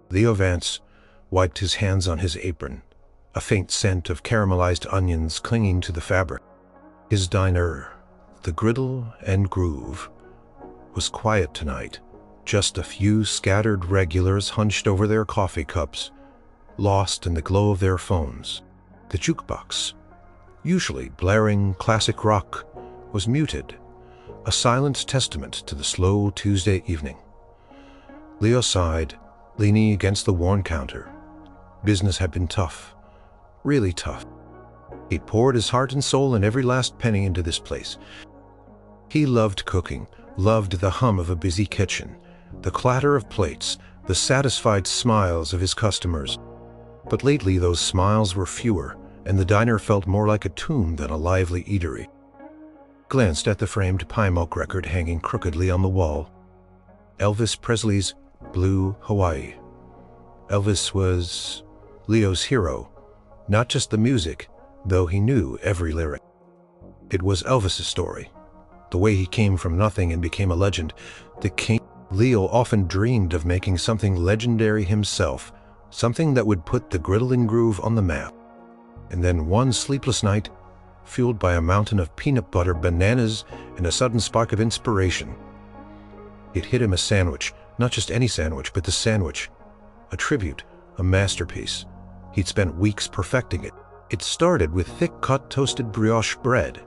Leo Vance wiped his hands on his apron, a faint scent of caramelized onions clinging to the fabric. His diner, the Griddle and Groove, was quiet tonight. Just a few scattered regulars hunched over their coffee cups, lost in the glow of their phones. The jukebox, usually blaring classic rock, was muted, a silent testament to the slow Tuesday evening. Leo sighed, leaning against the worn counter. Business had been tough, really tough. He poured his heart and soul and every last penny into this place. He loved cooking, loved the hum of a busy kitchen, the clatter of plates, the satisfied smiles of his customers. But lately those smiles were fewer, and the diner felt more like a tomb than a lively eatery. Glanced at the framed Pie Milk record hanging crookedly on the wall. Elvis Presley's Blue Hawaii. Elvis was Leo's hero, not just the music, though he knew every lyric. It was Elvis's story, the way he came from nothing and became a legend, the king. Leo often dreamed of making something legendary himself, something that would put the Griddle and Groove on the map. And then one sleepless night, fueled by a mountain of peanut butter, bananas, and a sudden spark of inspiration, it hit him: a sandwich, not just any sandwich, but the sandwich. A tribute, a masterpiece. He'd spent weeks perfecting it. It started with thick-cut toasted brioche bread,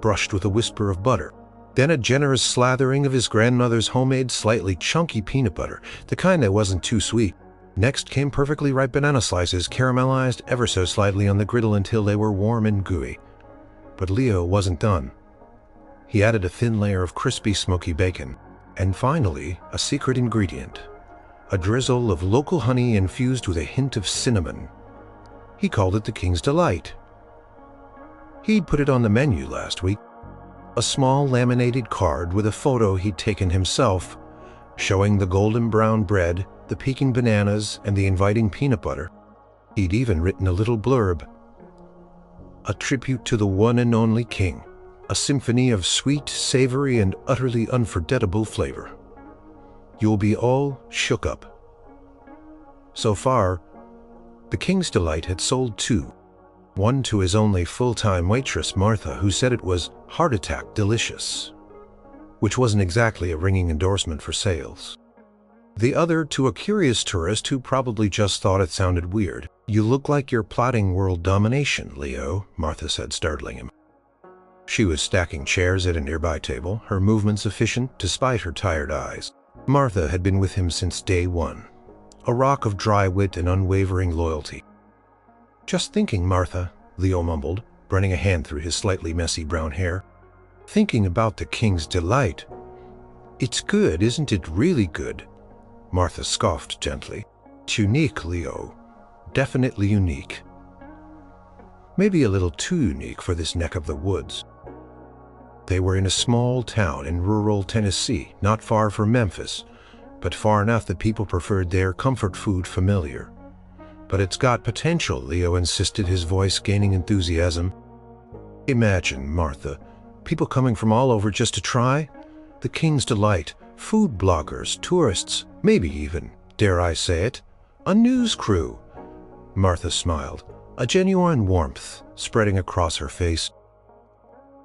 brushed with a whisper of butter. Then a generous slathering of his grandmother's homemade, slightly chunky peanut butter, the kind that wasn't too sweet. Next came perfectly ripe banana slices, caramelized ever so slightly on the griddle until they were warm and gooey. But Leo wasn't done. He added a thin layer of crispy, smoky bacon. And finally, a secret ingredient, a drizzle of local honey infused with a hint of cinnamon. He called it the King's Delight. He'd put it on the menu last week. A small laminated card with a photo he'd taken himself, showing the golden brown bread, the peeking bananas, and the inviting peanut butter. He'd even written a little blurb. A tribute to the one and only king. A symphony of sweet, savory, and utterly unforgettable flavor. You'll be all shook up. So far, the King's Delight had sold 2. One to his only full-time waitress, Martha, who said it was heart attack delicious, which wasn't exactly a ringing endorsement for sales. The other to a curious tourist who probably just thought it sounded weird. You look like you're plotting world domination, Leo, Martha said, startling him. She was stacking chairs at a nearby table, her movements efficient despite her tired eyes. Martha had been with him since day one, a rock of dry wit and unwavering loyalty. Just thinking, Martha, Leo mumbled, running a hand through his slightly messy brown hair. Thinking about the King's Delight. It's good, isn't it? Really good. Martha scoffed gently. It's unique, Leo. Definitely unique. Maybe a little too unique for this neck of the woods. They were in a small town in rural Tennessee, not far from Memphis, but far enough that people preferred their comfort food familiar. But it's got potential, Leo insisted, his voice gaining enthusiasm. Imagine, Martha, people coming from all over just to try the King's Delight, food bloggers, tourists, maybe even, dare I say it, a news crew. Martha smiled, a genuine warmth spreading across her face.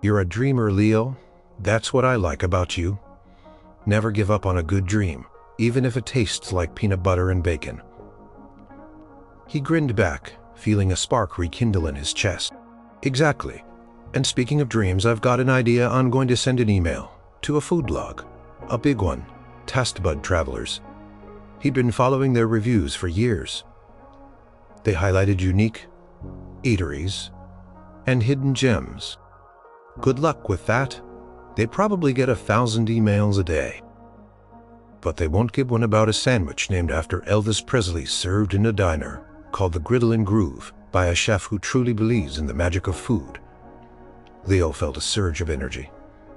You're a dreamer, Leo. That's what I like about you. Never give up on a good dream, even if it tastes like peanut butter and bacon. He grinned back, feeling a spark rekindle in his chest. Exactly. And speaking of dreams, I've got an idea. I'm going to send an email to a food blog, a big one, Taste-Bud Travelers. He'd been following their reviews for years. They highlighted unique eateries and hidden gems. Good luck with that. They'd probably get 1,000 emails a day. But they won't get one about a sandwich named after Elvis Presley served in a diner called the Griddle and Groove by a chef who truly believes in the magic of food. Leo felt a surge of energy.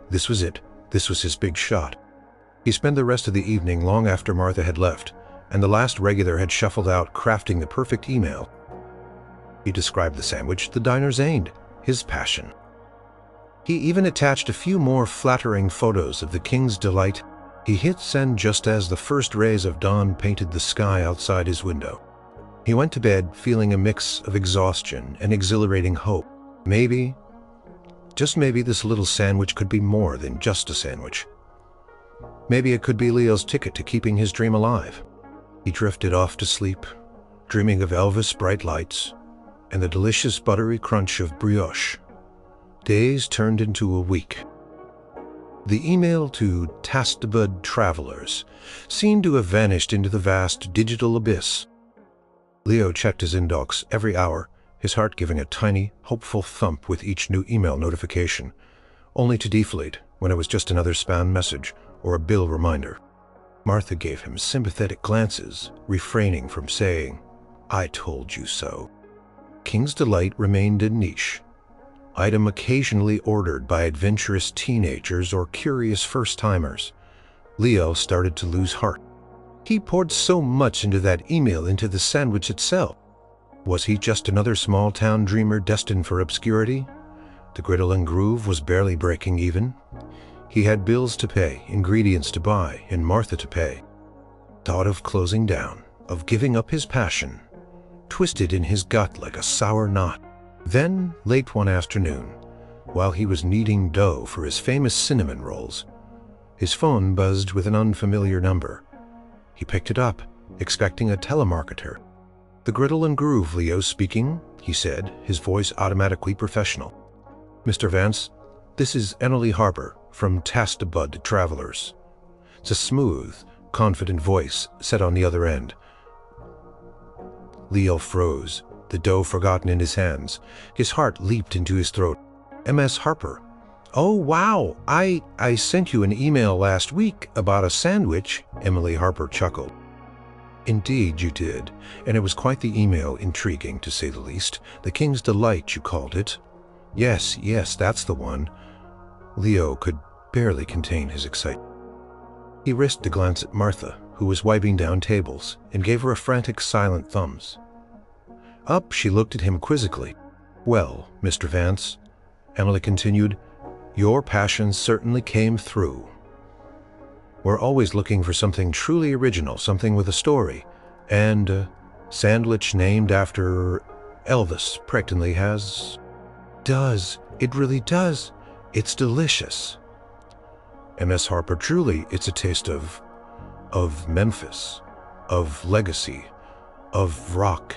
This was it. This was his big shot. He spent the rest of the evening long after Martha had left, and the last regular had shuffled out, crafting the perfect email. He described the sandwich, the diner's aid, his passion. He even attached a few more flattering photos of the King's Delight, He hit send just as the first rays of dawn painted the sky outside his window. He went to bed feeling a mix of exhaustion and exhilarating hope. Maybe, just maybe, this little sandwich could be more than just a sandwich. Maybe it could be Leo's ticket to keeping his dream alive. He drifted off to sleep, dreaming of Elvis' bright lights and the delicious buttery crunch of brioche. Days turned into a week. The email to Tastabud Travelers seemed to have vanished into the vast digital abyss. Leo checked his inbox every hour, his heart giving a tiny, hopeful thump with each new email notification, only to deflate when it was just another spam message or a bill reminder. Martha gave him sympathetic glances, refraining from saying, "I told you so." King's Delight remained a niche, item occasionally ordered by adventurous teenagers or curious first-timers. Leo started to lose heart. He poured so much into that email, into the sandwich itself. Was he just another small-town dreamer destined for obscurity? The griddle and groove was barely breaking even. He had bills to pay, ingredients to buy, and Martha to pay. Thought of closing down, of giving up his passion, twisted in his gut like a sour knot. Then, late one afternoon, while he was kneading dough for his famous cinnamon rolls, his phone buzzed with an unfamiliar number. He picked it up, expecting a telemarketer. "The Griddle and Groove, Leo speaking," he said, his voice automatically professional. "Mr. Vance, this is Emily Harper from Tastabud Travelers." It's a smooth, confident voice set on the other end. Leo froze, the dough forgotten in his hands. His heart leaped into his throat. "M.S. Harper. Oh, wow, I sent you an email last week about a sandwich," Emily Harper chuckled. "Indeed you did, and it was quite the email, intriguing to say the least. The King's Delight, you called it." Yes, that's the one." Leo could barely contain his excitement. He risked a glance at Martha, who was wiping down tables, and gave her a frantic silent thumbs. Up, she looked at him quizzically. "Well, Mr. Vance," Emily continued, "your passion certainly came through. We're always looking for something truly original, something with a story, and a sandwich named after Elvis Presley has." "Does, it really does. It's delicious." "M.S. Harper, truly, it's a taste of Memphis, of legacy, of rock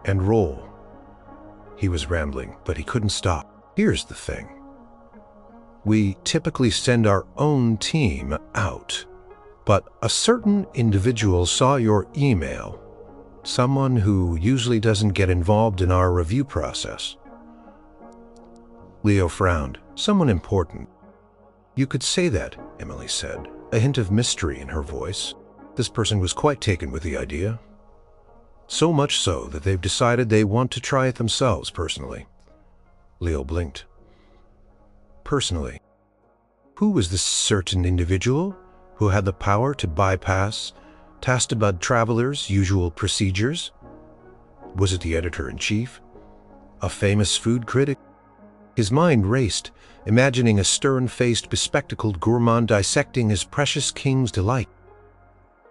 and roll." He was rambling, but he couldn't stop. "Here's the thing. We typically send our own team out, but a certain individual saw your email, someone who usually doesn't get involved in our review process." Leo frowned. "Someone important." "You could say that," Emily said, a hint of mystery in her voice. "This person was quite taken with the idea. So much so that they've decided they want to try it themselves personally." Leo blinked. Personally? Who was this certain individual who had the power to bypass Tastabud Travelers' usual procedures? Was it the editor-in-chief? A famous food critic? His mind raced, imagining a stern-faced, bespectacled gourmand dissecting his precious King's Delight.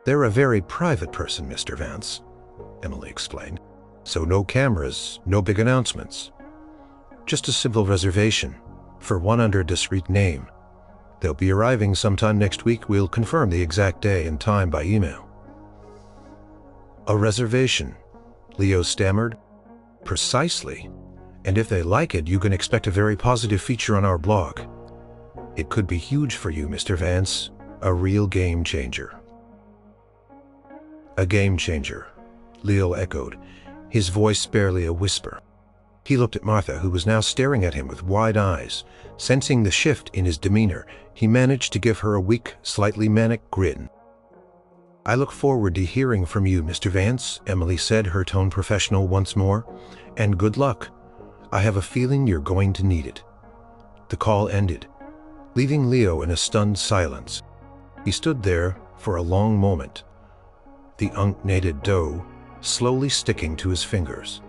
"They're a very private person, Mr. Vance," Emily explained. "So no cameras, no big announcements. Just a simple reservation for one under a discreet name. They'll be arriving sometime next week. We'll confirm the exact day and time by email." "A reservation," Leo stammered. "Precisely. And if they like it, you can expect a very positive feature on our blog. It could be huge for you, Mr. Vance. A real game changer." "A game changer," Leo echoed, his voice barely a whisper. He looked at Martha, who was now staring at him with wide eyes. Sensing the shift in his demeanor, he managed to give her a weak, slightly manic grin. "I look forward to hearing from you, Mr. Vance," Emily said, her tone professional once more. "And good luck. I have a feeling you're going to need it." The call ended, leaving Leo in a stunned silence. He stood there for a long moment, the unknated dough slowly sticking to his fingers.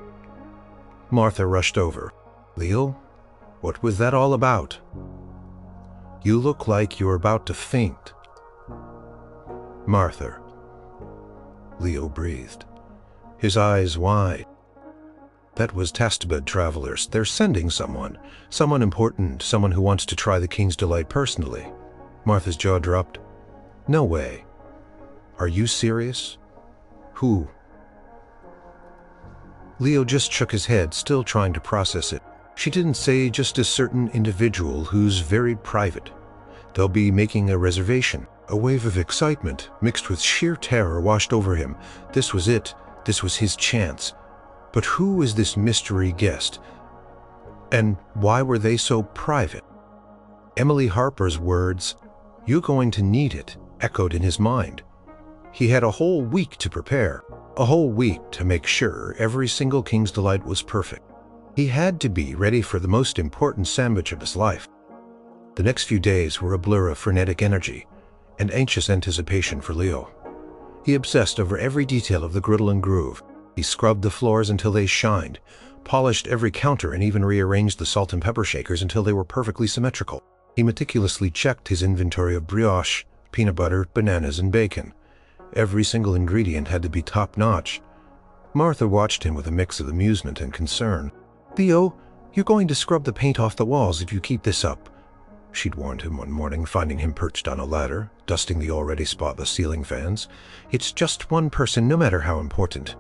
Martha rushed over. "Leo, what was that all about?" "You look like you're about to faint," Martha. Leo breathed, his eyes wide. That was Tastebud Travelers. They're sending someone important, someone who wants to try the King's Delight personally. Martha's jaw dropped. No way. Are you serious? Who? Leo just shook his head, still trying to process it. She didn't say, just a certain individual who's very private. They'll be making a reservation. A wave of excitement mixed with sheer terror washed over him. This was it. This was his chance. But who is this mystery guest? And why were they so private? Emily Harper's words, "You're going to need it," echoed in his mind. He had a whole week to prepare, a whole week to make sure every single King's Delight was perfect. He had to be ready for the most important sandwich of his life. The next few days were a blur of frenetic energy and anxious anticipation for Leo. He obsessed over every detail of the griddle and groove. He scrubbed the floors until they shined, polished every counter, and even rearranged the salt and pepper shakers until they were perfectly symmetrical. He meticulously checked his inventory of brioche, peanut butter, bananas, and bacon. Every single ingredient had to be top-notch. Martha watched him with a mix of amusement and concern. "Leo, you're going to scrub the paint off the walls if you keep this up," she'd warned him one morning, finding him perched on a ladder, dusting the already spotless ceiling fans. "It's just one person, no matter how important."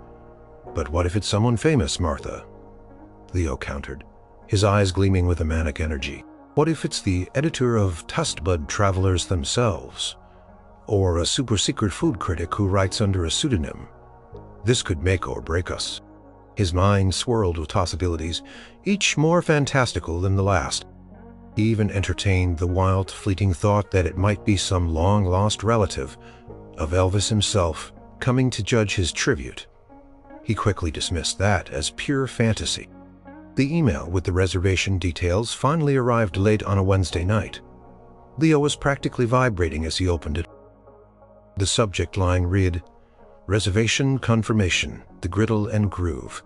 "But what if it's someone famous, Martha?" Leo countered, his eyes gleaming with a manic energy. "What if it's the editor of Tastebud Travelers themselves? Or a super-secret food critic who writes under a pseudonym? This could make or break us." His mind swirled with possibilities, each more fantastical than the last. He even entertained the wild, fleeting thought that it might be some long-lost relative of Elvis himself coming to judge his tribute. He quickly dismissed that as pure fantasy. The email with the reservation details finally arrived late on a Wednesday night. Leo was practically vibrating as he opened it. The subject line read, "Reservation Confirmation, the Griddle and Groove."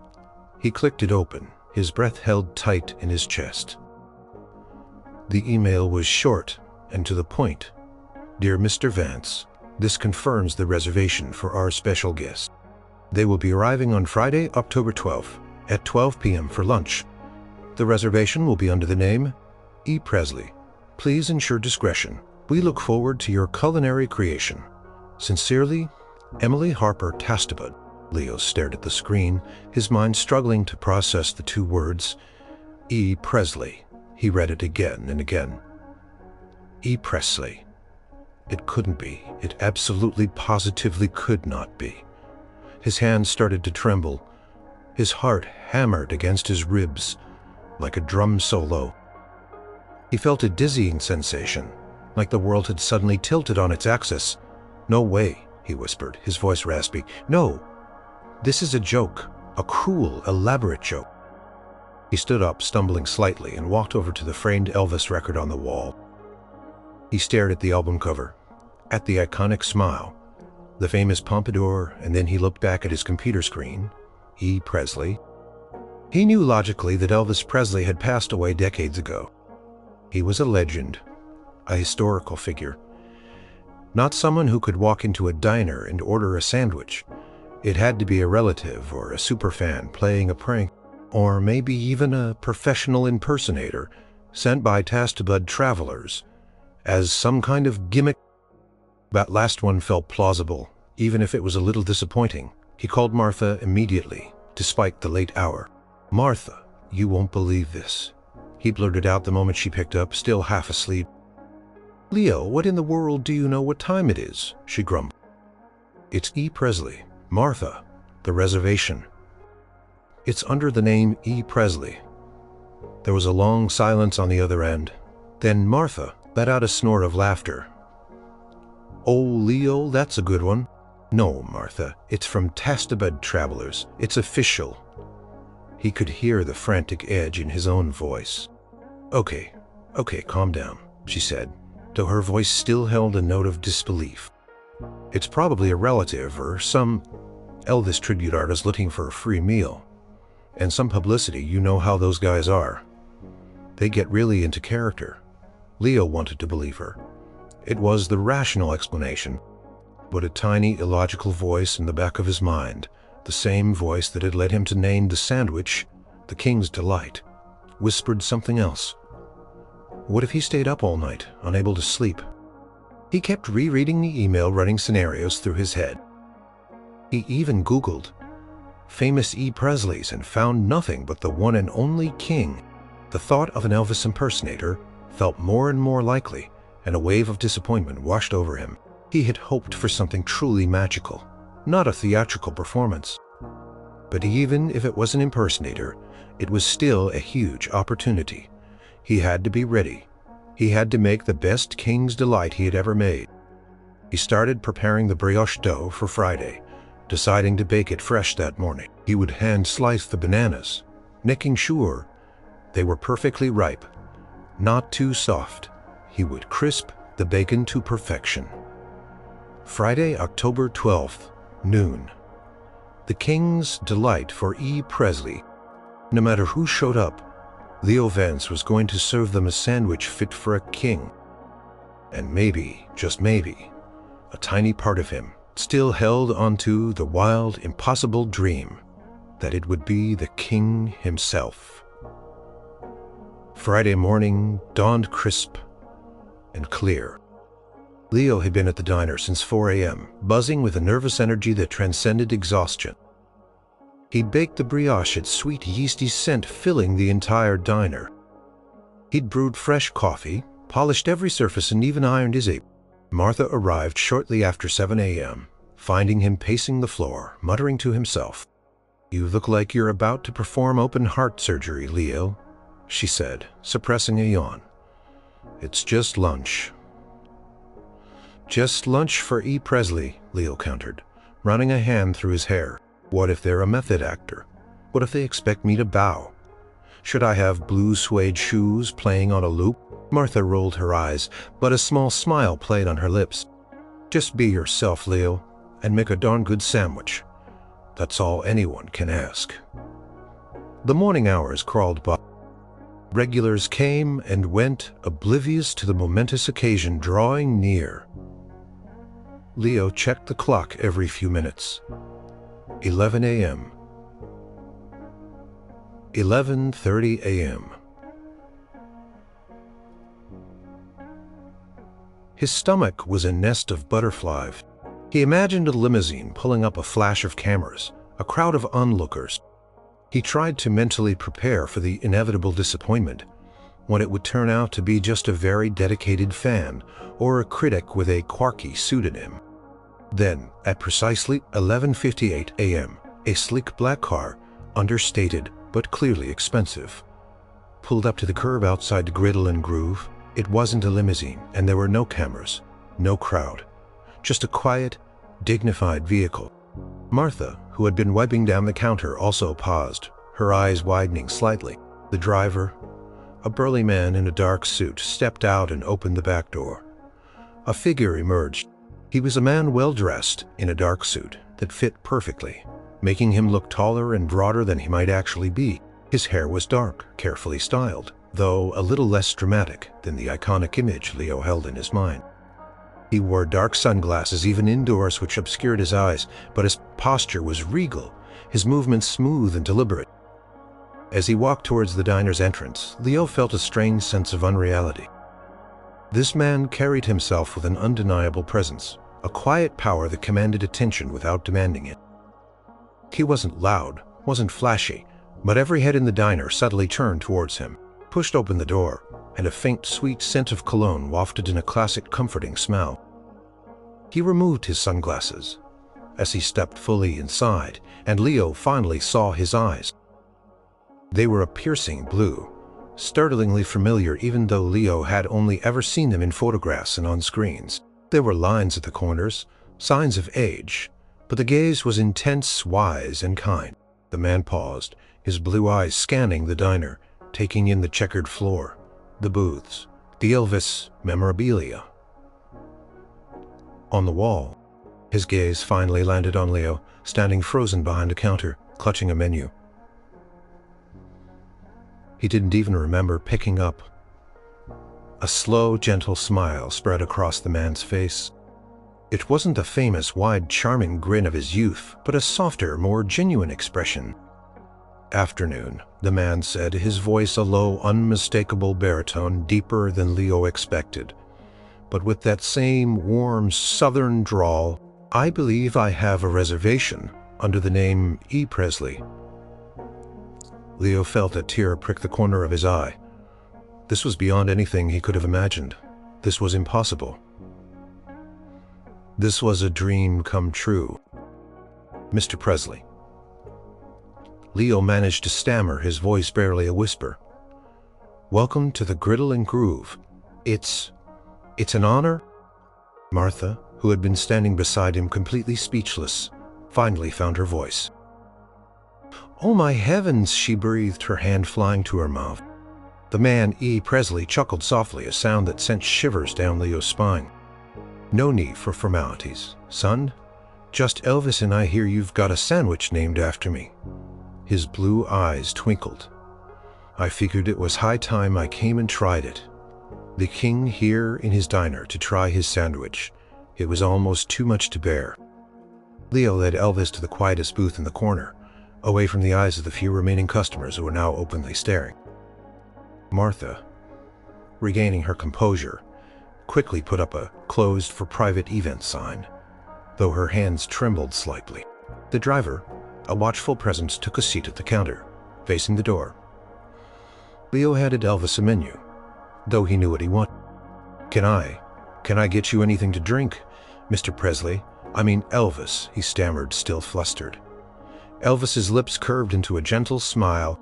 He clicked it open, his breath held tight in his chest. The email was short and to the point. "Dear Mr. Vance, this confirms the reservation for our special guest. They will be arriving on Friday, October 12th, at 12 p.m. for lunch. The reservation will be under the name E. Presley. Please ensure discretion. We look forward to your culinary creation. Sincerely, Emily Harper Tastebud." Leo stared at the screen, his mind struggling to process the two words. E. Presley. He read it again and again. E. Presley. It couldn't be. It absolutely, positively could not be. His hands started to tremble. His heart hammered against his ribs like a drum solo. He felt a dizzying sensation, like the world had suddenly tilted on its axis. "No way," he whispered, his voice raspy. "No. This is a joke, a cruel, elaborate joke." He stood up, stumbling slightly, and walked over to the framed Elvis record on the wall. He stared at the album cover, at the iconic smile, the famous pompadour, and then he looked back at his computer screen. E. Presley. He knew logically that Elvis Presley had passed away decades ago. He was a legend, a historical figure. Not someone who could walk into a diner and order a sandwich. It had to be a relative or a superfan playing a prank, or maybe even a professional impersonator sent by Tastebud Travelers as some kind of gimmick. That last one felt plausible, even if it was a little disappointing. He called Martha immediately, despite the late hour. "Martha, you won't believe this," he blurted out the moment she picked up, still half asleep. "Leo, what in the world do you know what time it is?" she grumbled. "It's E. Presley. Martha, the reservation. It's under the name E. Presley." There was a long silence on the other end. Then Martha let out a snort of laughter. "Oh, Leo, that's a good one." "No, Martha, it's from Tastebud Travelers. It's official." He could hear the frantic edge in his own voice. Okay, calm down," she said, though her voice still held a note of disbelief. "It's probably a relative or some Elvis tribute artist looking for a free meal. And some publicity, you know how those guys are. They get really into character." Leo wanted to believe her. It was the rational explanation. But a tiny, illogical voice in the back of his mind, the same voice that had led him to name the sandwich the King's Delight, whispered something else. What if he stayed up all night, unable to sleep? He kept rereading the email, running scenarios through his head. He even Googled famous E. Presleys and found nothing but the one and only King. The thought of an Elvis impersonator felt more and more likely, and a wave of disappointment washed over him. He had hoped for something truly magical, not a theatrical performance. But even if it was an impersonator, it was still a huge opportunity. He had to be ready. He had to make the best King's Delight he had ever made. He started preparing the brioche dough for Friday, deciding to bake it fresh that morning. He would hand-slice the bananas, making sure they were perfectly ripe, not too soft. He would crisp the bacon to perfection. Friday, October 12th, noon. The King's Delight for E. Presley. No matter who showed up, Leo Vance was going to serve them a sandwich fit for a king. And maybe, just maybe, a tiny part of him still held onto the wild, impossible dream that it would be the king himself. Friday morning dawned crisp and clear. Leo had been at the diner since 4 a.m., buzzing with a nervous energy that transcended exhaustion. He'd baked the brioche, its sweet yeasty scent filling the entire diner. He'd brewed fresh coffee, polished every surface, and even ironed his apron. Martha arrived shortly after 7 a.m., finding him pacing the floor, muttering to himself. "You look like you're about to perform open heart surgery, Leo," she said, suppressing a yawn. "It's just lunch." "Just lunch for E. Presley," Leo countered, running a hand through his hair. "What if they're a method actor? What if they expect me to bow? Should I have blue suede shoes playing on a loop?" Martha rolled her eyes, but a small smile played on her lips. "Just be yourself, Leo, and make a darn good sandwich. That's all anyone can ask." The morning hours crawled by. Regulars came and went, oblivious to the momentous occasion drawing near. Leo checked the clock every few minutes. 11 a.m. 11:30 a.m. His stomach was a nest of butterflies. He imagined a limousine pulling up, a flash of cameras, a crowd of onlookers. He tried to mentally prepare for the inevitable disappointment, when it would turn out to be just a very dedicated fan or a critic with a quirky pseudonym. Then, at precisely 11:58 a.m., a sleek black car, understated but clearly expensive, pulled up to the curb outside the Griddle and Groove. It wasn't a limousine, and there were no cameras, no crowd, just a quiet, dignified vehicle. Martha, who had been wiping down the counter, also paused, her eyes widening slightly. The driver, a burly man in a dark suit, stepped out and opened the back door. A figure emerged. He was a man well-dressed in a dark suit that fit perfectly, making him look taller and broader than he might actually be. His hair was dark, carefully styled, though a little less dramatic than the iconic image Leo held in his mind. He wore dark sunglasses even indoors, which obscured his eyes, but his posture was regal, his movements smooth and deliberate. As he walked towards the diner's entrance, Leo felt a strange sense of unreality. This man carried himself with an undeniable presence, a quiet power that commanded attention without demanding it. He wasn't loud, wasn't flashy, but every head in the diner subtly turned towards him, pushed open the door, and a faint, sweet scent of cologne wafted in a classic, comforting smell. He removed his sunglasses as he stepped fully inside, and Leo finally saw his eyes. They were a piercing blue, startlingly familiar even though Leo had only ever seen them in photographs and on screens. There were lines at the corners, signs of age, but the gaze was intense, wise, and kind. The man paused, his blue eyes scanning the diner, taking in the checkered floor, the booths, the Elvis memorabilia. On the wall, his gaze finally landed on Leo, standing frozen behind a counter, clutching a menu. He didn't even remember picking up. A slow, gentle smile spread across the man's face. It wasn't the famous, wide, charming grin of his youth, but a softer, more genuine expression. "Afternoon," the man said, his voice a low, unmistakable baritone, deeper than Leo expected. But with that same warm southern drawl, "I believe I have a reservation under the name E. Presley." Leo felt a tear prick the corner of his eye. This was beyond anything he could have imagined. This was impossible. This was a dream come true. "Mr. Presley." Leo managed to stammer, his voice barely a whisper. "Welcome to the Griddle and Groove. It's an honor." Martha, who had been standing beside him completely speechless, finally found her voice. "Oh my heavens," she breathed, her hand flying to her mouth. The man, E. Presley, chuckled softly, a sound that sent shivers down Leo's spine. "No need for formalities, son. Just Elvis and I hear you've got a sandwich named after me." His blue eyes twinkled. "I figured it was high time I came and tried it. The king here in his diner to try his sandwich. It was almost too much to bear." Leo led Elvis to the quietest booth in the corner, away from the eyes of the few remaining customers who were now openly staring. Martha, regaining her composure, quickly put up a "closed for private event" sign, though her hands trembled slightly. The driver, a watchful presence, took a seat at the counter, facing the door. Leo handed Elvis a menu, though he knew what he wanted. Can I get you anything to drink, Mr. Presley? I mean Elvis," he stammered, still flustered. Elvis's lips curved into a gentle smile.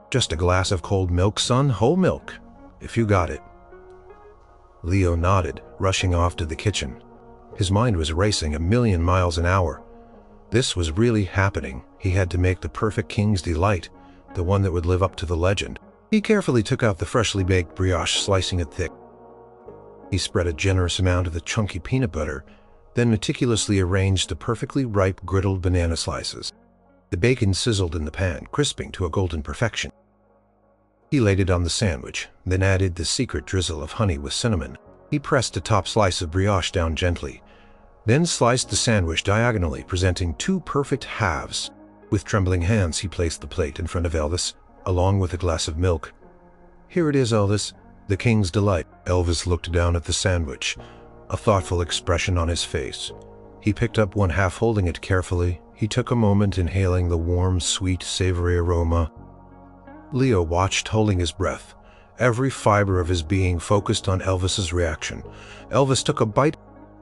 "Just a glass of cold milk, son, whole milk, if you got it." Leo nodded, rushing off to the kitchen. His mind was racing a million miles an hour. This was really happening. He had to make the perfect king's delight, the one that would live up to the legend. He carefully took out the freshly baked brioche, slicing it thick. He spread a generous amount of the chunky peanut butter, then meticulously arranged the perfectly ripe griddled banana slices. The bacon sizzled in the pan, crisping to a golden perfection. He laid it on the sandwich, then added the secret drizzle of honey with cinnamon. He pressed a top slice of brioche down gently, then sliced the sandwich diagonally, presenting two perfect halves. With trembling hands, he placed the plate in front of Elvis, along with a glass of milk. "Here it is, Elvis, the king's delight." Elvis looked down at the sandwich, a thoughtful expression on his face. He picked up one half, holding it carefully. He took a moment, inhaling the warm, sweet, savory aroma. Leo watched, holding his breath, every fiber of his being focused on Elvis's reaction. Elvis took a bite.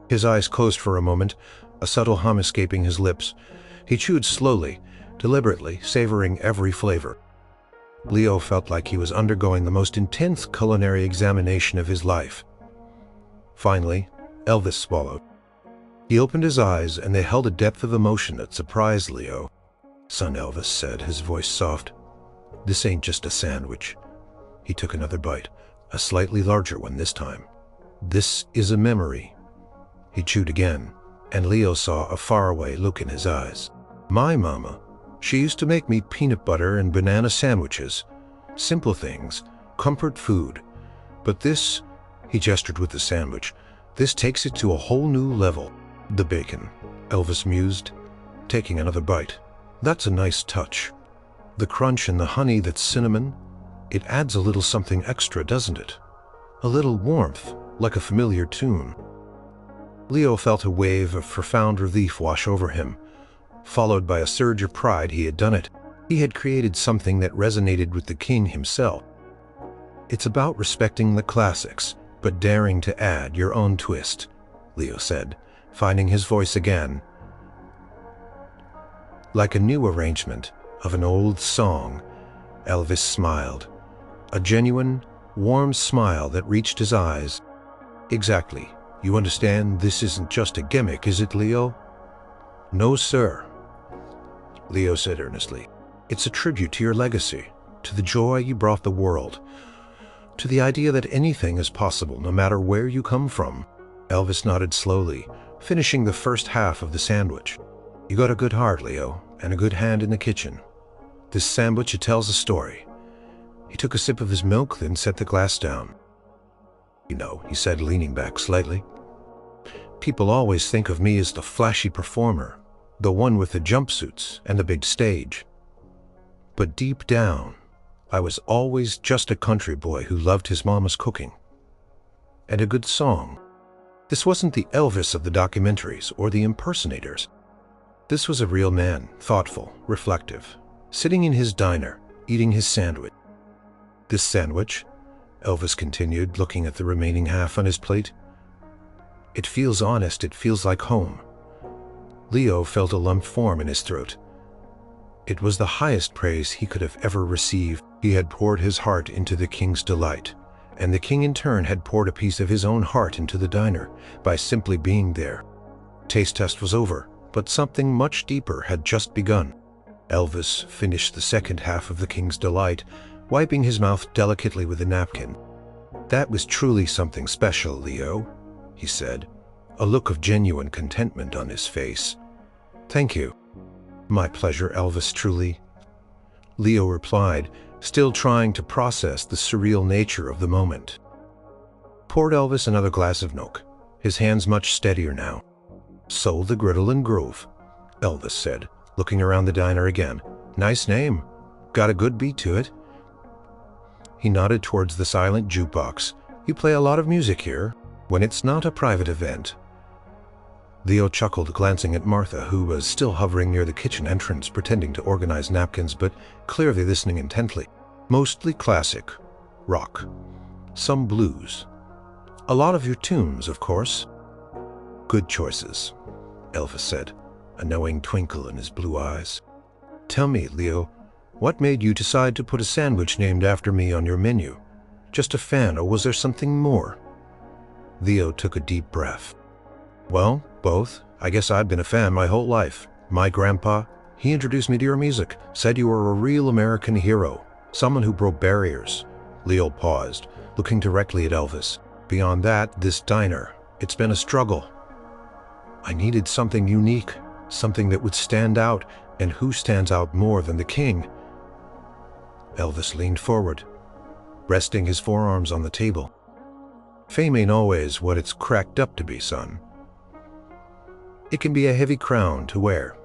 His eyes closed for a moment, a subtle hum escaping his lips. He chewed slowly, deliberately, savoring every flavor. Leo felt like he was undergoing the most intense culinary examination of his life. Finally, Elvis swallowed. He opened his eyes, and they held a depth of emotion that surprised Leo. "Son," Elvis said, his voice soft, "this ain't just a sandwich." He took another bite, a slightly larger one this time. "This is a memory." He chewed again, and Leo saw a faraway look in his eyes. "My mama, she used to make me peanut butter and banana sandwiches. Simple things, comfort food. But this," he gestured with the sandwich, "this takes it to a whole new level." "The bacon," Elvis mused, taking another bite. "That's a nice touch. The crunch and the honey that's cinnamon, it adds a little something extra, doesn't it? A little warmth, like a familiar tune." Leo felt a wave of profound relief wash over him, followed by a surge of pride. He had done it. He had created something that resonated with the king himself. "It's about respecting the classics, but daring to add your own twist," Leo said, finding his voice again. Like a new arrangement of an old song, Elvis smiled. A genuine, warm smile that reached his eyes. "Exactly. You understand, this isn't just a gimmick, is it, Leo?" "No, sir," Leo said earnestly. "It's a tribute to your legacy, to the joy you brought the world, to the idea that anything is possible, no matter where you come from." Elvis nodded slowly, finishing the first half of the sandwich. "You got a good heart, Leo, and a good hand in the kitchen. This sandwich, it tells a story." He took a sip of his milk, then set the glass down. "You know," he said, leaning back slightly, People always think of me as the flashy performer, the one with the jumpsuits and the big stage. But deep down, I was always just a country boy who loved his mama's cooking. And a good song. This wasn't the Elvis of the documentaries or the impersonators. This was a real man, thoughtful, reflective, sitting in his diner, eating his sandwich. This sandwich, Elvis continued, looking at the remaining half on his plate. It feels honest, it feels like home. Leo felt a lump form in his throat. It was the highest praise he could have ever received. He had poured his heart into the king's delight, and the king in turn had poured a piece of his own heart into the diner by simply being there. Taste test was over, but something much deeper had just begun. Elvis finished the second half of the king's delight, wiping his mouth delicately with a napkin. "That was truly something special, Leo," he said, a look of genuine contentment on his face. "Thank you." "My pleasure, Elvis, truly," Leo replied, still trying to process the surreal nature of the moment. Poured Elvis another glass of milk, his hands much steadier now. "So the Griddle and Groove," Elvis said, looking around the diner again. "Nice name. Got a good beat to it." He nodded towards the silent jukebox. "You play a lot of music here, when it's not a private event." Leo chuckled, glancing at Martha, who was still hovering near the kitchen entrance, pretending to organize napkins, but clearly listening intently. "Mostly classic, rock, some blues. A lot of your tunes, of course." "Good choices," Elvis said, a knowing twinkle in his blue eyes. "Tell me, Leo, what made you decide to put a sandwich named after me on your menu? Just a fan, or was there something more?" Leo took a deep breath. "Well, both. I guess I'd been a fan my whole life. My grandpa, he introduced me to your music, said you were a real American hero, someone who broke barriers." Leo paused, looking directly at Elvis. "Beyond that, this diner, it's been a struggle. I needed something unique, something that would stand out, and who stands out more than the king?" Elvis leaned forward, resting his forearms on the table. "Fame ain't always what it's cracked up to be, son. It can be a heavy crown to wear."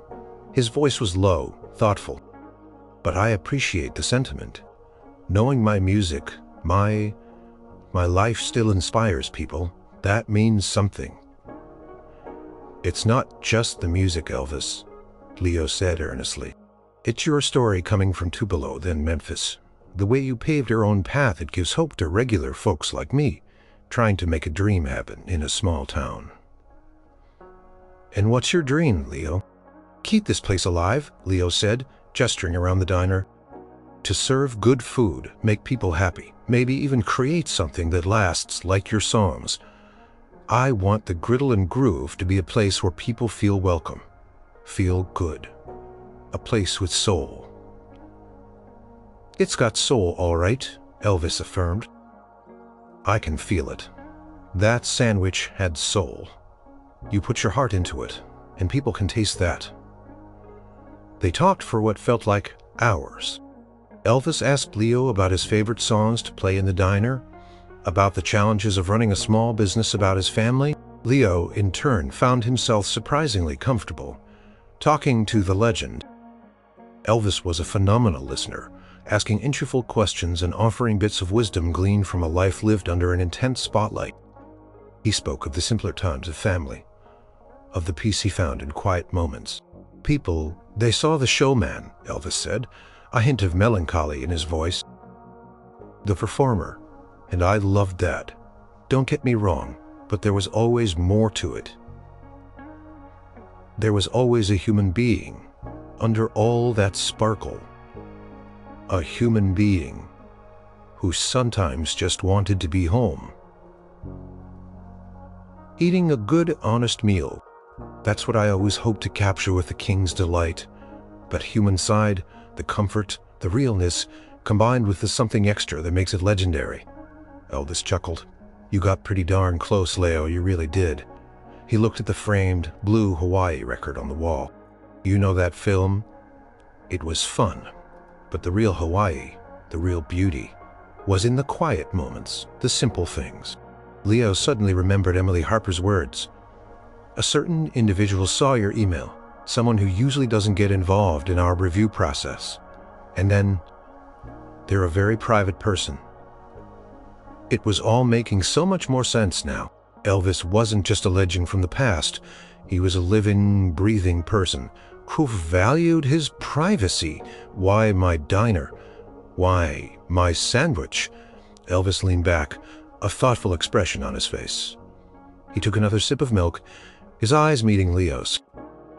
His voice was low, thoughtful. "But I appreciate the sentiment. Knowing my music, my life still inspires people. That means something." "It's not just the music, Elvis," Leo said earnestly. "It's your story coming from Tupelo, then Memphis. The way you paved your own path, it gives hope to regular folks like me, trying to make a dream happen in a small town." "And what's your dream, Leo?" "Keep this place alive," Leo said, gesturing around the diner. "To serve good food, make people happy, maybe even create something that lasts like your songs. I want the Griddle and Groove to be a place where people feel welcome, feel good. A place with soul." "It's got soul, all right," Elvis affirmed. "I can feel it. That sandwich had soul. You put your heart into it, and people can taste that." They talked for what felt like hours. Elvis asked Leo about his favorite songs to play in the diner, about the challenges of running a small business, about his family. Leo, in turn, found himself surprisingly comfortable, talking to the legend. Elvis was a phenomenal listener, asking insightful questions and offering bits of wisdom gleaned from a life lived under an intense spotlight. He spoke of the simpler times of family, of the peace he found in quiet moments. People, they saw the showman, Elvis said, a hint of melancholy in his voice. The performer, and I loved that. Don't get me wrong, but there was always more to it. There was always a human being under all that sparkle. A human being who sometimes just wanted to be home. Eating a good, honest meal. That's what I always hoped to capture with the King's Delight. But human side, the comfort, the realness, combined with the something extra that makes it legendary. Elvis chuckled. "You got pretty darn close, Leo, you really did." He looked at the framed, blue Hawaii record on the wall. "You know that film? It was fun. But the real Hawaii, the real beauty, was in the quiet moments, the simple things." Leo suddenly remembered Emily Harper's words. A certain individual saw your email, someone who usually doesn't get involved in our review process. And then, they're a very private person. It was all making so much more sense now. Elvis wasn't just a legend from the past. He was a living, breathing person who valued his privacy. Why my diner? Why my sandwich? Elvis leaned back, a thoughtful expression on his face. He took another sip of milk, his eyes meeting Leo's.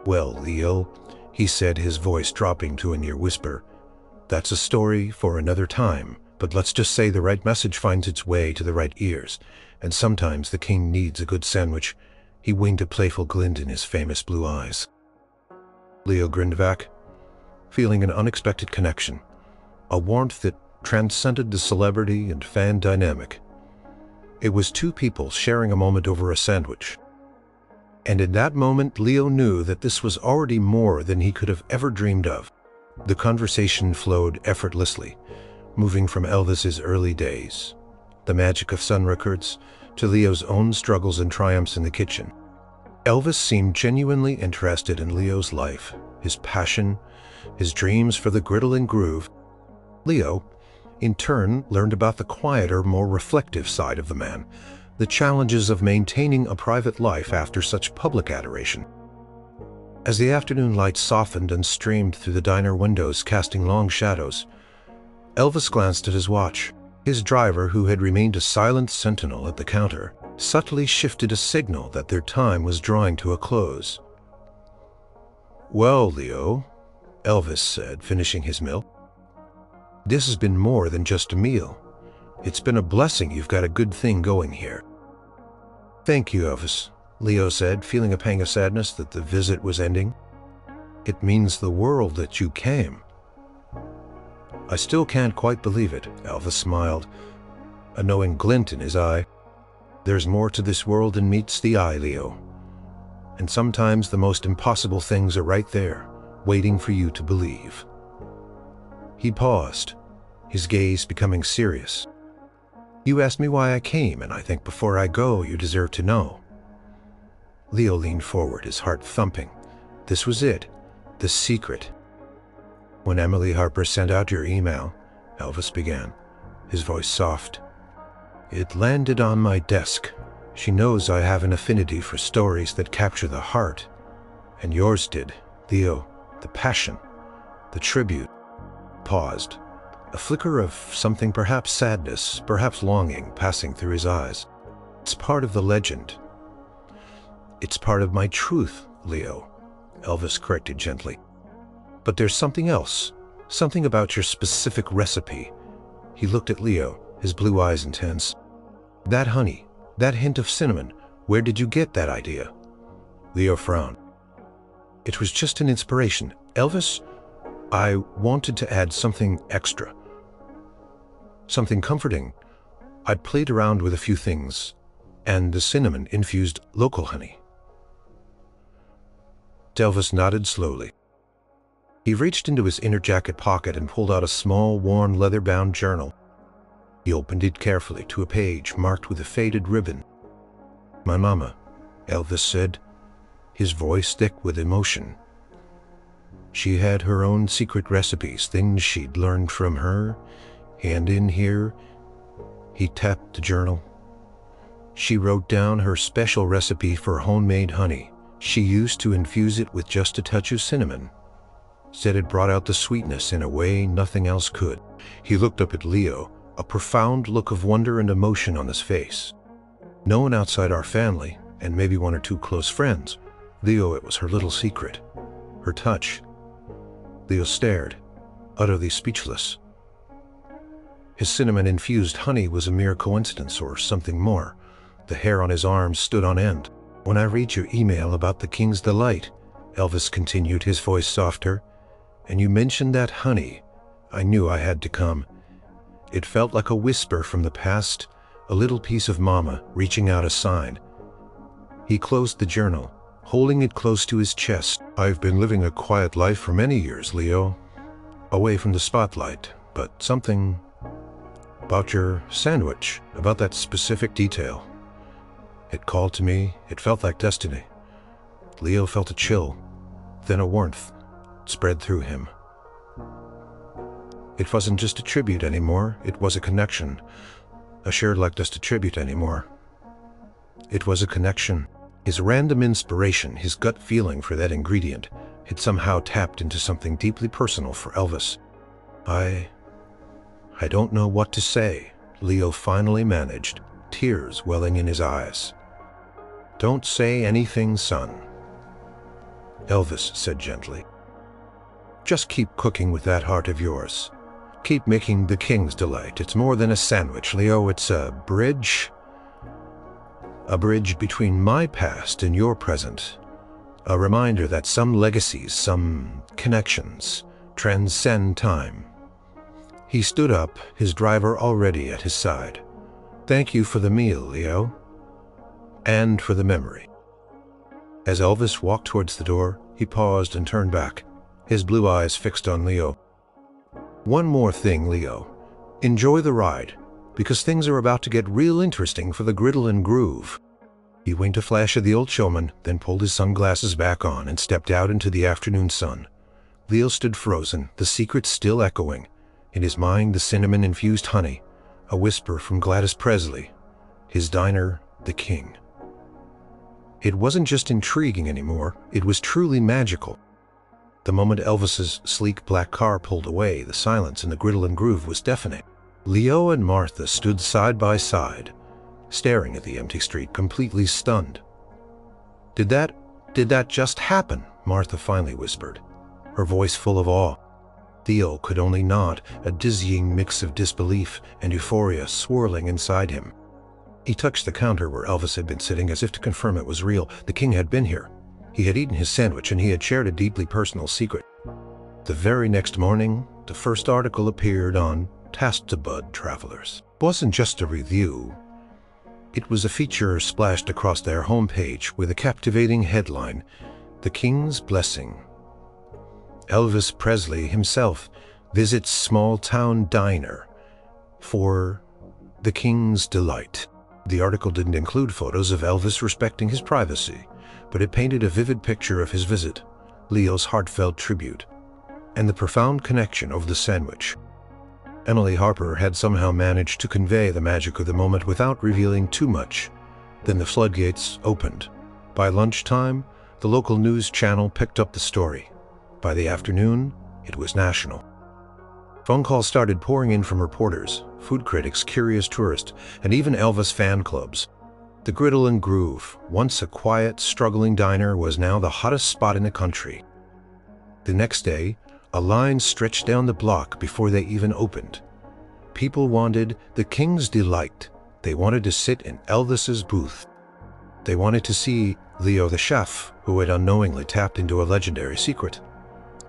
"Well, Leo," he said, his voice dropping to a near whisper, "that's a story for another time, but let's just say the right message finds its way to the right ears, and sometimes the king needs a good sandwich." He winked a playful glint in his famous blue eyes. Leo grinned back, feeling an unexpected connection, a warmth that transcended the celebrity and fan dynamic. It was two people sharing a moment over a sandwich. And in that moment, Leo knew that this was already more than he could have ever dreamed of. The conversation flowed effortlessly, moving from Elvis's early days, the magic of Sun Records, to Leo's own struggles and triumphs in the kitchen. Elvis seemed genuinely interested in Leo's life, his passion, his dreams for the griddle and groove. Leo, in turn, learned about the quieter, more reflective side of the man, the challenges of maintaining a private life after such public adoration. As the afternoon light softened and streamed through the diner windows, casting long shadows, Elvis glanced at his watch. His driver, who had remained a silent sentinel at the counter, subtly shifted a signal that their time was drawing to a close. "Well, Leo," Elvis said, finishing his meal, "this has been more than just a meal. It's been a blessing you've got a good thing going here." "Thank you, Elvis," Leo said, feeling a pang of sadness that the visit was ending. "It means the world that you came." "I still can't quite believe it," Elvis smiled, a knowing glint in his eye. "There's more to this world than meets the eye, Leo. And sometimes the most impossible things are right there, waiting for you to believe." He paused, his gaze becoming serious. "You asked me why I came, and I think before I go, you deserve to know." Leo leaned forward, his heart thumping. This was it, the secret. "When Emily Harper sent out your email," Elvis began, his voice soft, "it landed on my desk. She knows I have an affinity for stories that capture the heart. And yours did, Leo, the passion, the tribute." Paused, a flicker of something, perhaps sadness, perhaps longing, passing through his eyes. "It's part of the legend." "It's part of my truth, Leo," Elvis corrected gently. "But there's something else, something about your specific recipe." He looked at Leo, his blue eyes intense. "That honey, that hint of cinnamon, where did you get that idea?" Leo frowned. "It was just an inspiration, Elvis. I wanted to add something extra, something comforting. I'd played around with a few things, and the cinnamon infused local honey." Elvis nodded slowly. He reached into his inner jacket pocket and pulled out a small, worn, leather-bound journal. He opened it carefully to a page marked with a faded ribbon. "My mama," Elvis said, his voice thick with emotion. "She had her own secret recipes, things she'd learned from her, and in here," he tapped the journal, "she wrote down her special recipe for homemade honey. She used to infuse it with just a touch of cinnamon. Said it brought out the sweetness in a way nothing else could." He looked up at Leo, a profound look of wonder and emotion on his face. "No one outside our family, and maybe one or two close friends. Leo, it was her little secret. Her touch." Leo stared, utterly speechless. His cinnamon-infused honey was a mere coincidence or something more. The hair on his arms stood on end. "When I read your email about the King's Delight," Elvis continued, his voice softer, "and you mentioned that honey, I knew I had to come. It felt like a whisper from the past, a little piece of Mama reaching out a sign." He closed the journal, holding it close to his chest. "I've been living a quiet life for many years, Leo, away from the spotlight, but something about your sandwich, about that specific detail. It called to me, it felt like destiny. Leo felt a chill, then a warmth spread through him. It wasn't just a tribute anymore, it was a connection. A shared like just a tribute anymore. It was a connection. His random inspiration, his gut feeling for that ingredient, had somehow tapped into something deeply personal for Elvis. I don't know what to say, Leo finally managed, tears welling in his eyes. Don't say anything, son, Elvis said gently. Just keep cooking with that heart of yours. Keep making the King's Delight. It's more than a sandwich, Leo. It's a bridge. A bridge between my past and your present. A reminder that some legacies, some connections, transcend time. He stood up, his driver already at his side. Thank you for the meal, Leo. And for the memory. As Elvis walked towards the door, he paused and turned back, his blue eyes fixed on Leo. One more thing, Leo. Enjoy the ride, because things are about to get real interesting for the Griddle and Groove. He winked a flash at the old showman, then pulled his sunglasses back on and stepped out into the afternoon sun. Leo stood frozen, the secret still echoing. In his mind, the cinnamon-infused honey, a whisper from Elvis Presley. His diner, the king. It wasn't just intriguing anymore, it was truly magical. The moment Elvis's sleek black car pulled away, the silence in the Griddle and Groove was deafening. Leo and Martha stood side by side, staring at the empty street, completely stunned. Did that just happen? Martha finally whispered, her voice full of awe. Theo could only nod, a dizzying mix of disbelief and euphoria swirling inside him. He touched the counter where Elvis had been sitting as if to confirm it was real. The king had been here. He had eaten his sandwich and he had shared a deeply personal secret. The very next morning, the first article appeared on Task to Bud Travelers. It wasn't just a review. It was a feature splashed across their homepage with a captivating headline, The King's Blessing. Elvis Presley himself visits small-town diner for the King's Delight. The article didn't include photos of Elvis respecting his privacy, but it painted a vivid picture of his visit, Leo's heartfelt tribute, and the profound connection over the sandwich. Emily Harper had somehow managed to convey the magic of the moment without revealing too much. Then the floodgates opened. By lunchtime, the local news channel picked up the story. By the afternoon, it was national. Phone calls started pouring in from reporters, food critics, curious tourists, and even Elvis fan clubs. The Griddle and Groove, once a quiet, struggling diner, was now the hottest spot in the country. The next day, a line stretched down the block before they even opened. People wanted the King's Delight. They wanted to sit in Elvis's booth. They wanted to see Leo the chef, who had unknowingly tapped into a legendary secret.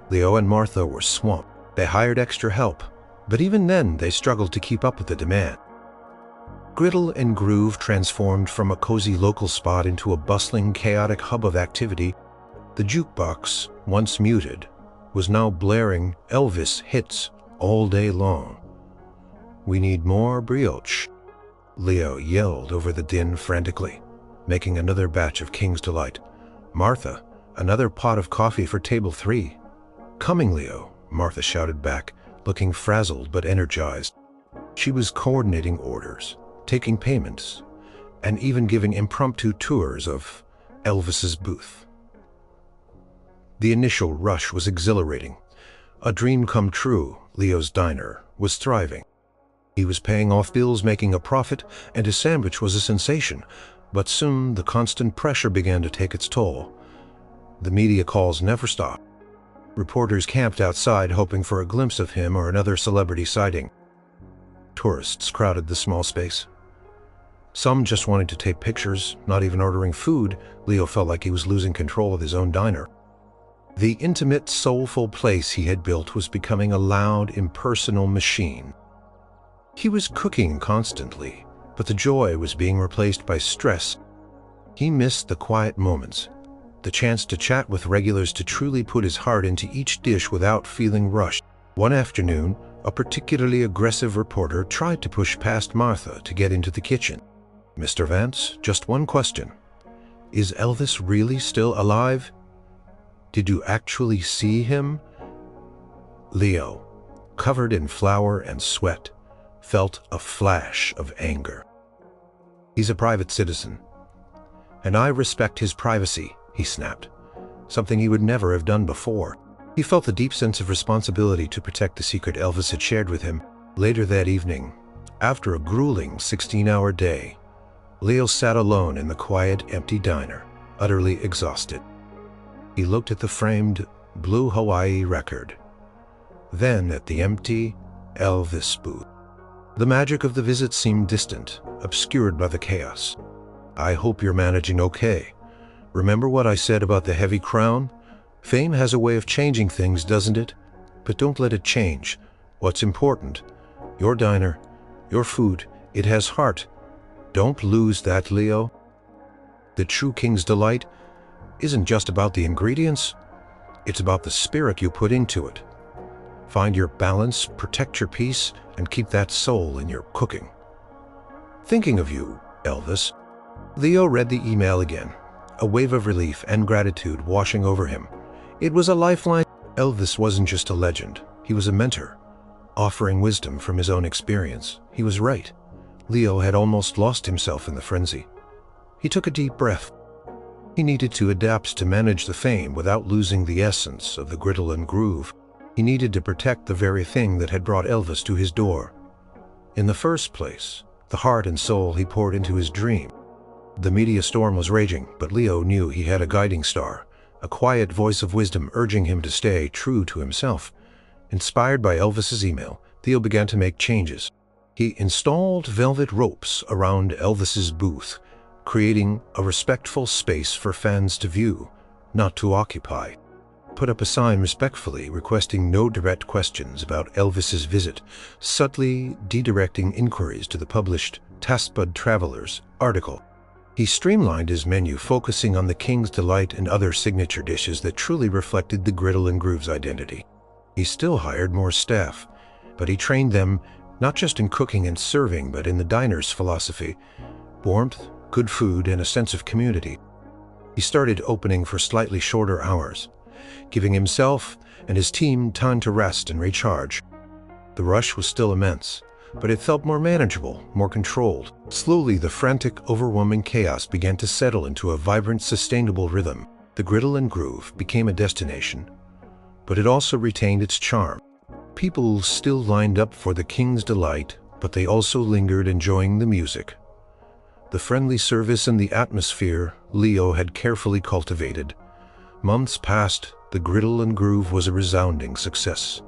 Leo and Martha were swamped. They hired extra help, but even then they struggled to keep up with the demand. Griddle and Groove transformed from a cozy local spot into a bustling, chaotic hub of activity. The jukebox, once muted, was now blaring Elvis hits all day long. We need more brioche, Leo yelled over the din frantically, making another batch of King's Delight. Martha, another pot of coffee for table 3. Coming, Leo, Martha shouted back, looking frazzled but energized. She was coordinating orders, taking payments, and even giving impromptu tours of Elvis's booth. The initial rush was exhilarating. A dream come true, Leo's diner was thriving. He was paying off bills, making a profit, and his sandwich was a sensation. But soon the constant pressure began to take its toll. The media calls never stopped. Reporters camped outside hoping for a glimpse of him or another celebrity sighting. Tourists crowded the small space. Some just wanted to take pictures, not even ordering food. Leo felt like he was losing control of his own diner. The intimate, soulful place he had built was becoming a loud, impersonal machine. He was cooking constantly, but the joy was being replaced by stress. He missed the quiet moments, the chance to chat with regulars, to truly put his heart into each dish without feeling rushed. One afternoon, a particularly aggressive reporter tried to push past Martha to get into the kitchen. "Mr. Vance, just one question. Is Elvis really still alive? Did you actually see him? Leo, covered in flour and sweat, felt a flash of anger. He's a private citizen, and I respect his privacy, he snapped, something he would never have done before. He felt a deep sense of responsibility to protect the secret Elvis had shared with him. Later that evening, after a grueling 16-hour day, Leo sat alone in the quiet, empty diner, utterly exhausted. He looked at the framed blue Hawaii record, then at the empty Elvis booth. The magic of the visit seemed distant, obscured by the chaos. I hope you're managing okay. Remember what I said about the heavy crown? Fame has a way of changing things, doesn't it? But don't let it change what's important. Your diner, your food, it has heart. Don't lose that, Leo. The true King's Delight isn't just about the ingredients, it's about the spirit you put into it. Find your balance, protect your peace, and keep that soul in your cooking. Thinking of you, Elvis. Leo read the email again, a wave of relief and gratitude washing over him. It was a lifeline. Elvis wasn't just a legend, he was a mentor, offering wisdom from his own experience. He was right. Leo had almost lost himself in the frenzy. He took a deep breath. He needed to adapt to manage the fame without losing the essence of the griddle and groove. He needed to protect the very thing that had brought Elvis to his door. In the first place, the heart and soul he poured into his dream. The media storm was raging, but Leo knew he had a guiding star, a quiet voice of wisdom urging him to stay true to himself. Inspired by Elvis's email, Leo began to make changes. He installed velvet ropes around Elvis's booth, creating a respectful space for fans to view, not to occupy. Put up a sign respectfully requesting no direct questions about Elvis's visit, subtly redirecting inquiries to the published Taskbud Travelers article. He streamlined his menu, focusing on the King's Delight and other signature dishes that truly reflected the Griddle and Groove's identity. He still hired more staff, but he trained them not just in cooking and serving, but in the diner's philosophy: warmth, good food, and a sense of community. He started opening for slightly shorter hours, giving himself and his team time to rest and recharge. The rush was still immense, but it felt more manageable, more controlled. Slowly, the frantic, overwhelming chaos began to settle into a vibrant, sustainable rhythm. The Griddle and Groove became a destination, but it also retained its charm. People still lined up for the King's Delight, but they also lingered, enjoying the music. The friendly service and the atmosphere Leo had carefully cultivated. Months passed, the Griddle and Groove was a resounding success.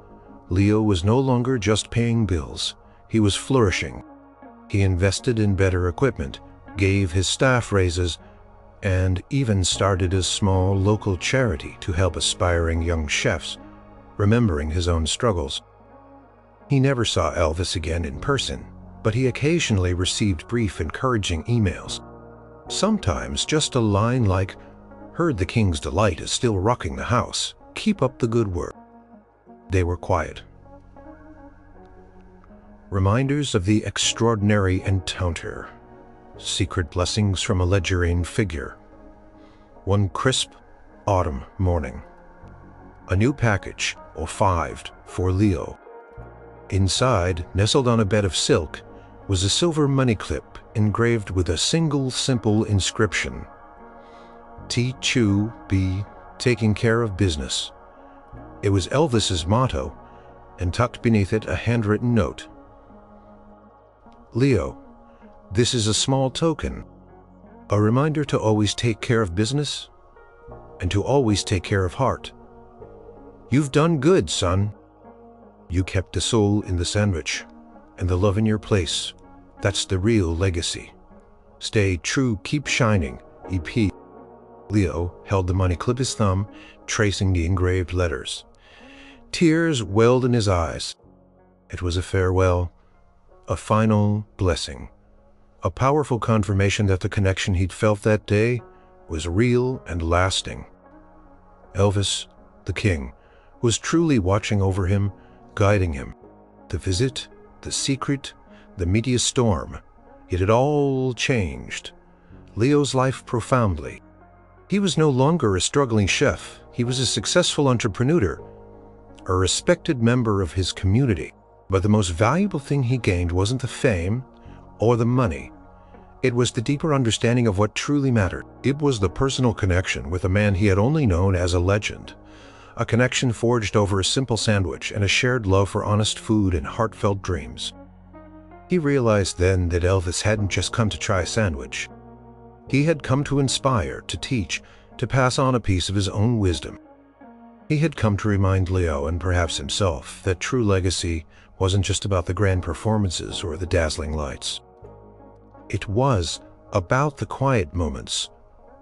Leo was no longer just paying bills, he was flourishing. He invested in better equipment, gave his staff raises, and even started a small local charity to help aspiring young chefs, remembering his own struggles. He never saw Elvis again in person, but he occasionally received brief, encouraging emails. Sometimes just a line like, "Heard the King's Delight is still rocking the house. Keep up the good work." They were quiet. Reminders of the extraordinary encounter. Secret blessings from a legendary figure. One crisp autumn morning, a new package arrived for Leo. Inside, nestled on a bed of silk, was a silver money clip engraved with a single simple inscription: T2B, taking care of business. It was Elvis's motto, and tucked beneath it a handwritten note: Leo, this is a small token, a reminder to always take care of business and to always take care of heart. You've done good, son. You kept the soul in the sandwich and the love in your place. That's the real legacy. Stay true, keep shining, EP. Leo held the money clip his thumb, tracing the engraved letters. Tears welled in his eyes. It was a farewell, a final blessing, a powerful confirmation that the connection he'd felt that day was real and lasting. Elvis, the king, was truly watching over him, guiding him. The visit, the secret, the media storm, it had all changed Leo's life profoundly. He was no longer a struggling chef. He was a successful entrepreneur, a respected member of his community. But the most valuable thing he gained wasn't the fame or the money. It was the deeper understanding of what truly mattered. It was the personal connection with a man he had only known as a legend. A connection forged over a simple sandwich and a shared love for honest food and heartfelt dreams. He realized then that Elvis hadn't just come to try a sandwich. He had come to inspire, to teach, to pass on a piece of his own wisdom. He had come to remind Leo, and perhaps himself, that true legacy wasn't just about the grand performances or the dazzling lights. It was about the quiet moments,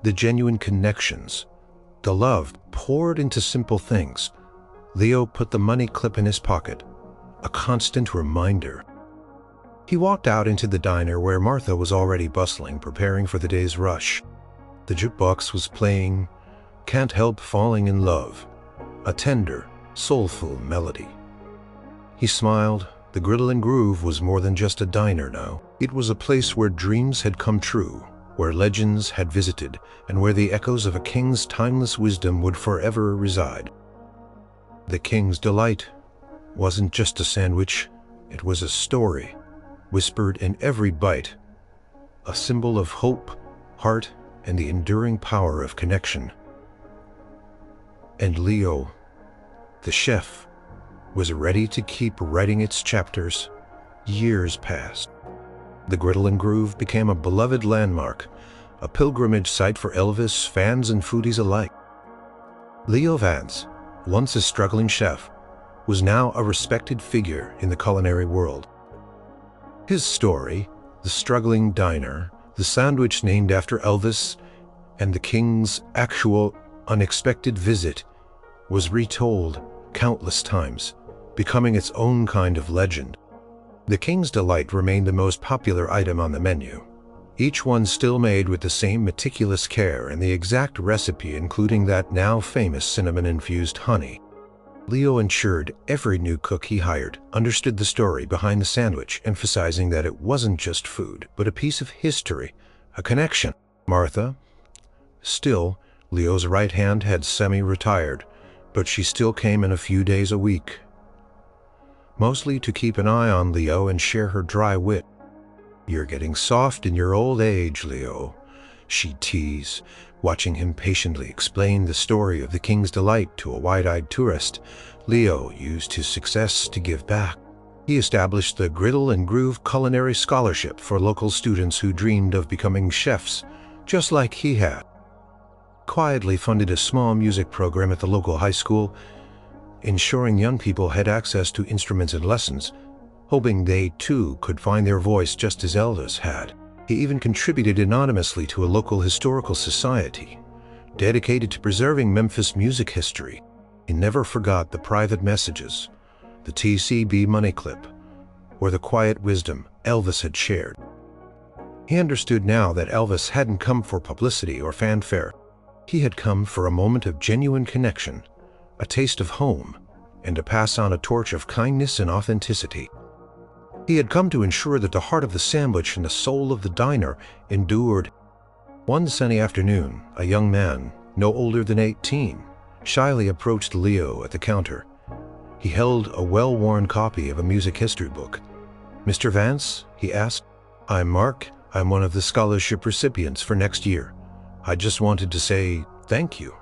the genuine connections, the love poured into simple things. Leo put the money clip in his pocket, a constant reminder. He walked out into the diner where Martha was already bustling, preparing for the day's rush. The jukebox was playing "Can't Help Falling in Love," a tender, soulful melody. He smiled. The Griddle and Groove was more than just a diner now. It was a place where dreams had come true, where legends had visited, and where the echoes of a king's timeless wisdom would forever reside. The King's Delight wasn't just a sandwich, it was a story, whispered in every bite, a symbol of hope, heart, and the enduring power of connection. And Leo, the chef, was ready to keep writing its chapters. Years passed. The Griddle and Groove became a beloved landmark, a pilgrimage site for Elvis fans and foodies alike. Leo Vance, once a struggling chef, was now a respected figure in the culinary world. His story, the struggling diner, the sandwich named after Elvis, and the King's actual unexpected visit, was retold countless times, becoming its own kind of legend. The King's Delight remained the most popular item on the menu, each one still made with the same meticulous care and the exact recipe, including that now famous cinnamon-infused honey. Leo ensured every new cook he hired understood the story behind the sandwich, emphasizing that it wasn't just food, but a piece of history, a connection. Martha, still Leo's right hand, had semi-retired, but she still came in a few days a week, mostly to keep an eye on Leo and share her dry wit. "You're getting soft in your old age, Leo," she'd tease, watching him patiently explain the story of the King's Delight to a wide-eyed tourist. Leo used his success to give back. He established the Griddle and Groove Culinary Scholarship for local students who dreamed of becoming chefs, just like he had. Quietly funded a small music program at the local high school, ensuring young people had access to instruments and lessons, hoping they too could find their voice just as Elvis had. He even contributed anonymously to a local historical society dedicated to preserving Memphis music history. He never forgot the private messages, the TCB money clip, or the quiet wisdom Elvis had shared. He understood now that Elvis hadn't come for publicity or fanfare. He had come for a moment of genuine connection, a taste of home, and to pass on a torch of kindness and authenticity. He had come to ensure that the heart of the sandwich and the soul of the diner endured. One sunny afternoon, a young man, no older than 18, shyly approached Leo at the counter. He held a well-worn copy of a music history book. "Mr. Vance?" he asked. "I'm Mark. I'm one of the scholarship recipients for next year. I just wanted to say thank you.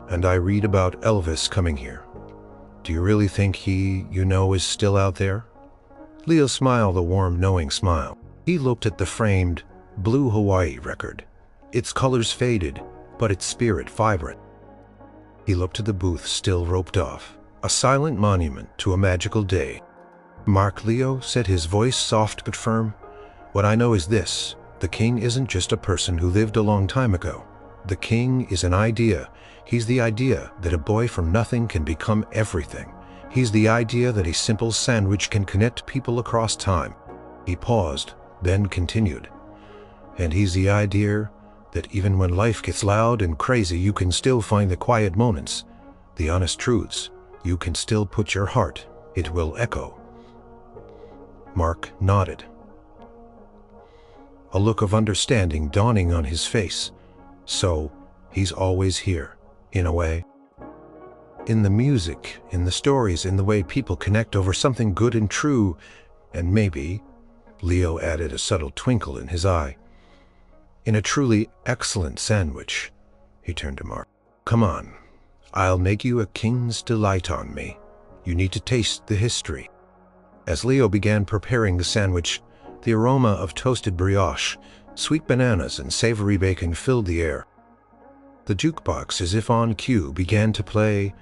And I read about Elvis coming here. Do you really think he, is still out there?" Leo smiled a warm, knowing smile. He looked at the framed, blue Hawaii record. Its colors faded, but its spirit vibrant. He looked at the booth still roped off, a silent monument to a magical day. "Mark," Leo said, his voice soft but firm, "what I know is this: the king isn't just a person who lived a long time ago. The king is an idea. He's the idea that a boy from nothing can become everything. He's the idea that a simple sandwich can connect people across time." He paused, then continued. "And he's the idea that even when life gets loud and crazy, you can still find the quiet moments, the honest truths. You can still put your heart. It will echo." Mark nodded, a look of understanding dawning on his face. "So, He's always here, in a way. In the music, in the stories, in the way people connect over something good and true, and maybe, Leo added, a subtle twinkle in his eye, in a truly excellent sandwich. He turned to Mark. Come on, I'll make you a king's delight on me. You need to taste the history. As Leo began preparing the sandwich, the aroma of toasted brioche, sweet bananas, and savory bacon filled the air. The jukebox, as if on cue, began to play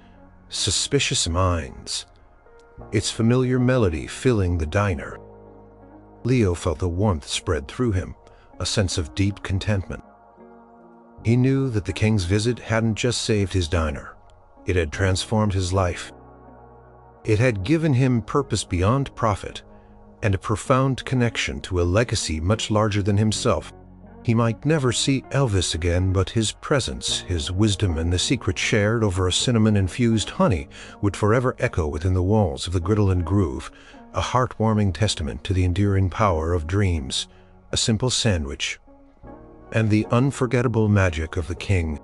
Suspicious Minds, its familiar melody filling the diner. Leo felt a warmth spread through him, a sense of deep contentment. He knew that the king's visit hadn't just saved his diner. It had transformed his life. It had given him purpose beyond profit and a profound connection to a legacy much larger than himself. He might never see Elvis again, but his presence, his wisdom, and the secret shared over a cinnamon-infused honey would forever echo within the walls of the Griddle and Groove, a heartwarming testament to the enduring power of dreams, a simple sandwich, and the unforgettable magic of the king.